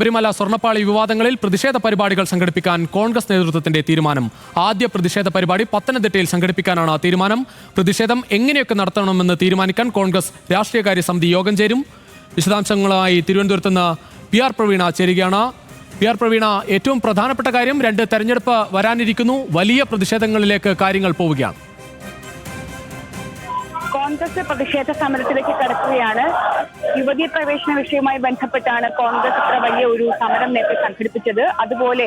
ശബരിമല സ്വർണ്ണപ്പാളി വിവാദങ്ങളിൽ പ്രതിഷേധ പരിപാടികൾ സംഘടിപ്പിക്കാൻ കോൺഗ്രസ് നേതൃത്വത്തിന്റെ തീരുമാനം. ആദ്യ പ്രതിഷേധ പരിപാടി പത്തനംതിട്ടയിൽ സംഘടിപ്പിക്കാനാണ് തീരുമാനം. പ്രതിഷേധം എങ്ങനെയൊക്കെ നടത്തണമെന്ന് തീരുമാനിക്കാൻ കോൺഗ്രസ് രാഷ്ട്രീയകാര്യ സമിതി യോഗം ചേരും. വിശദാംശങ്ങളുമായി തിരുവനന്തപുരത്ത് നിന്ന് PR പ്രവീണ ചേരുകയാണ്. PR പ്രവീണ, ഏറ്റവും പ്രധാനപ്പെട്ട കാര്യം, 2 തെരഞ്ഞെടുപ്പ് വരാനിരിക്കുന്നു. വലിയ പ്രതിഷേധങ്ങളിലേക്ക് കാര്യങ്ങൾ പോവുകയാണ്. കോൺഗ്രസ് പ്രതിഷേധ സമരത്തിലേക്ക് കടക്കുകയാണ്. യുവതീ പ്രവേശന വിഷയവുമായി ബന്ധപ്പെട്ടാണ് കോൺഗ്രസ് ഇത്ര വലിയ ഒരു സമരം നേരത്തെ സംഘടിപ്പിച്ചത്. അതുപോലെ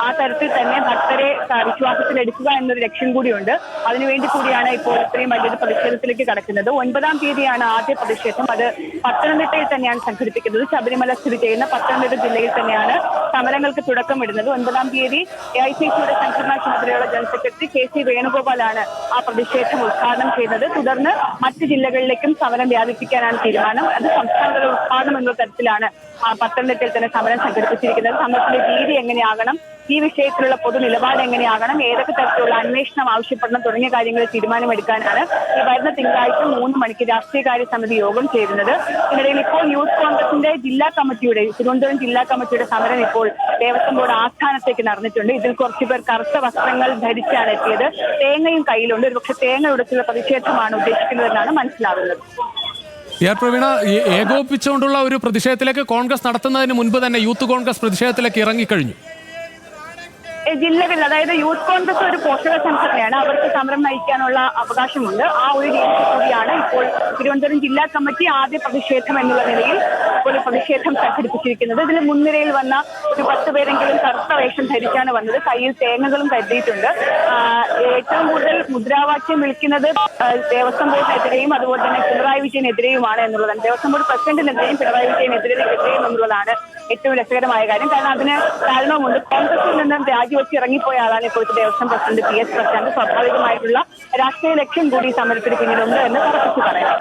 ആ തരത്തിൽ തന്നെ ഭക്തരെ വിശ്വാസത്തിലെടുക്കുക എന്നൊരു ലക്ഷ്യം കൂടിയുണ്ട്. അതിനുവേണ്ടി കൂടിയാണ് ഇപ്പോൾ ഇത്രയും വലിയൊരു പ്രതിഷേധത്തിലേക്ക് കടക്കുന്നത്. 9-ാം തീയതിയാണ് ആദ്യ പ്രതിഷേധം. അത് പത്തനംതിട്ടയിൽ തന്നെയാണ് സംഘടിപ്പിക്കുന്നത്. ശബരിമല സ്ഥിതി ചെയ്യുന്ന പത്തനംതിട്ട ജില്ലയിൽ തന്നെയാണ് സമരങ്ങൾക്ക് തുടക്കമിടുന്നത്. 9-ാം തീയതി AICCയുടെ സംഘടനാ ചുമതലയുള്ള ജനറൽ സെക്രട്ടറി KC വേണുഗോപാലാണ് ആ പ്രതിഷേധം ഉദ്ഘാടനം ചെയ്യുന്നത്. തുടർന്ന് മറ്റ് ജില്ലകളിലേക്കും സമരം വ്യാപിപ്പിക്കാനാണ് തീരുമാനം. അത് സംസ്ഥാനതല ഉദ്ഘാടനം എന്ന തരത്തിലാണ് പത്തനംതിട്ടയിൽ തന്നെ സമരം സംഘടിപ്പിച്ചിരിക്കുന്നത്. സമരത്തിന്റെ രീതി എങ്ങനെയാകണം, ഈ വിഷയത്തിലുള്ള പൊതു നിലപാട് എങ്ങനെയാകണം, ഏതൊക്കെ തരത്തിലുള്ള അന്വേഷണം ആവശ്യപ്പെടണം തുടങ്ങിയ കാര്യങ്ങളിൽ തീരുമാനമെടുക്കാനാണ് ഈ വരുന്ന തിങ്കളാഴ്ച 3 മണിക്ക് രാഷ്ട്രീയകാര്യ സമിതി യോഗം ചേരുന്നത്. ഇതിനിടയിൽ ഇപ്പോൾ യൂത്ത് കോൺഗ്രസിന്റെ ജില്ലാ കമ്മിറ്റിയുടെ, തിരുവനന്തപുരം ജില്ലാ കമ്മിറ്റിയുടെ സമരം ഇപ്പോൾ ദേവസ്വം ബോർഡ് ആസ്ഥാനത്തേക്ക് നടന്നിട്ടുണ്ട്. ഇതിൽ കുറച്ചുപേർ കറുത്ത വസ്ത്രങ്ങൾ ധരിച്ചാണ് എത്തിയത്. തേങ്ങയും കയ്യിലുണ്ട്. ഒരുപക്ഷെ തേങ്ങ ഉടച്ചുള്ള പ്രതിഷേധമാണ് ഉദ്ദേശിക്കുന്നതെന്നാണ് മനസ്സിലാവുന്നത്. PR പ്രവീണ, ഏകോപിച്ചുകൊണ്ടുള്ള ഒരു പ്രതിഷേധത്തിലേക്ക് കോൺഗ്രസ് നടത്തുന്നതിന് മുൻപ് തന്നെ യൂത്ത് കോൺഗ്രസ് പ്രതിഷേധത്തിലേക്ക് ഇറങ്ങിക്കഴിഞ്ഞു. ജില്ലകളിൽ, അതായത് യൂത്ത് കോൺഗ്രസ് ഒരു പോഷക സംഘടനയാണ്. അവർക്ക് സമരം നയിക്കാനുള്ള അവകാശമുണ്ട്. ആ ഒരു രീതി കൂടിയാണ് ഇപ്പോൾ തിരുവനന്തപുരം ജില്ലാ കമ്മിറ്റി ആദ്യ പ്രതിഷേധം എന്നുള്ള നിലയിൽ ഒരു പ്രതിഷേധം സംഘടിപ്പിച്ചിരിക്കുന്നത്. ഇതിൽ മുൻനിരയിൽ വന്ന ഒരു 10 പേരെങ്കിലും കറുത്ത വേഷം ധരിച്ചാണ് വന്നത്. കയ്യിൽ തേങ്ങകളും കരുതിയിട്ടുണ്ട്. ഏറ്റവും കൂടുതൽ മുദ്രാവാക്യം വിളിക്കുന്നത് ദേവസ്വം ബോർഡിനെതിരെയും അതുപോലെ തന്നെ പിണറായി വിജയനെതിരെയുമാണ് എന്നുള്ളതാണ്. ദേവസ്വം ബോർഡ് പ്രസിഡന്റിനെതിരെയും പിണറായി വിജയനെതിരെയും എന്നുള്ളതാണ് ഏറ്റവും രസകരമായ കാര്യം. കാരണം അതിന് കാരണവുമുണ്ട്. കോൺഗ്രസിൽ നിന്നും രാജിവെച്ച് ഇറങ്ങിപ്പോയ ആളാണ് ഇപ്പോഴത്തെ ദേവസ്വം പ്രസിഡന്റ് PS പ്രശാന്ത്. സ്വാഭാവികമായിട്ടുള്ള രാഷ്ട്രീയ ലക്ഷ്യം കൂടി സമരത്തിന് പിന്നിലുണ്ട് എന്ന് ഉറപ്പിച്ചു പറയാം.